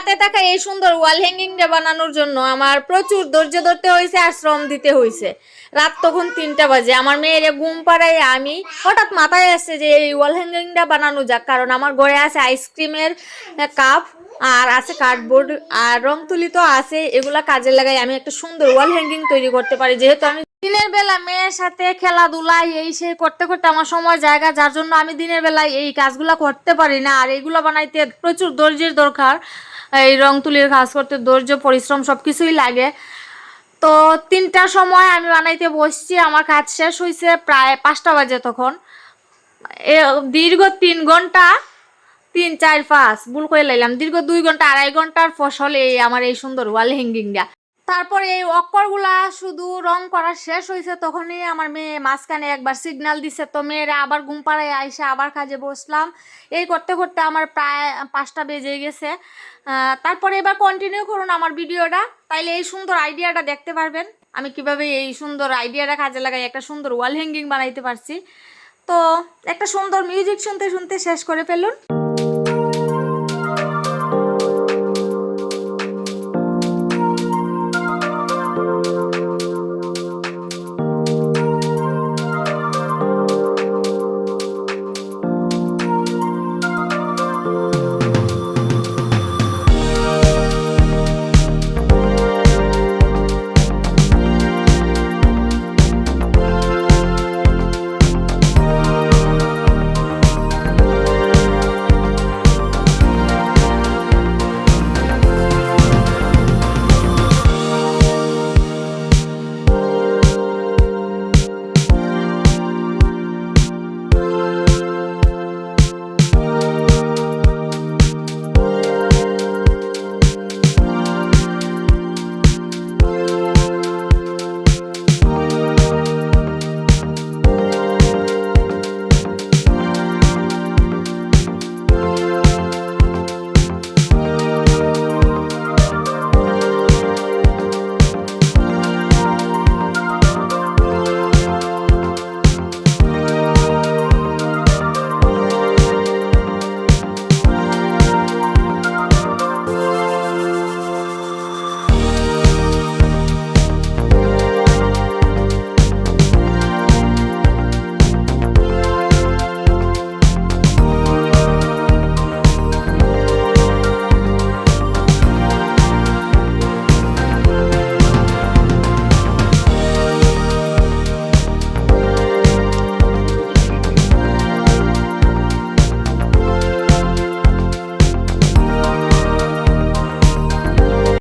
হাতে থাকা এই সুন্দর ওয়াল হ্যাঙ্গিংটা বানানোর জন্য আমার প্রচুর ধৈর্য ধরতে হয়েছে আর শ্রম দিতে হয়েছে। রাত তখন 3টা বাজে, আমার মেয়েরে ঘুম পাড়াই আমি হঠাৎ মাথায় আসছে যে এই ওয়াল হ্যাঙ্গিংটা বানানো যাক, কারণ আমার ঘরে আছে আইসক্রিমের কাপ আর আছে কার্ডবোর্ড আর রং তুলি তো আছে, এগুলা কাজে লাগাই আমি একটা সুন্দর ওয়াল হ্যাঙ্গিং তৈরি করতে পারি। যেহেতু আমি দিনের বেলা মেয়ের সাথে খেলাধুলা এই সেই করতে করতে আমার সময় জায়গা, যার জন্য আমি দিনের বেলায় এই কাজগুলা করতে পারি না। আর এইগুলো বানাইতে প্রচুর ধৈর্যের দরকার, এই রং তুলির কাজ করতে ধৈর্য পরিশ্রম সব কিছুই লাগে। তো 3টার সময় আমি বানাইতে বসছি, আমার কাজ শেষ হয়েছে প্রায় 5টা বাজে। তখন দীর্ঘ 3 ঘন্টা, 3 4 5 ভুল করে লাইলাম, দীর্ঘ 2 ঘন্টা 2.5 ঘন্টার ফসল এই আমার এই সুন্দর ওয়াল হ্যাঙ্গিংটা। তারপরে এই অক্ষরগুলা শুধু রং করা শেষ হয়েছে, তখনই আমার মেয়ে মাঝখানে একবার সিগন্যাল দিছে, তো মেয়েরা আবার ঘুম পাড়ায় আইসে আবার কাজে বসলাম। এই করতে করতে আমার প্রায় 5টা বেজে গেছে। তারপরে এবার কন্টিনিউ করুন আমার ভিডিওটা, তাইলে এই সুন্দর আইডিয়াটা দেখতে পারবেন আমি কিভাবে এই সুন্দর আইডিয়াটা কাজে লাগাই একটা সুন্দর ওয়াল হ্যাঙ্গিং বানাইতে পারছি। তো একটা সুন্দর মিউজিক শুনতে শুনতে শেষ করে ফেলুন।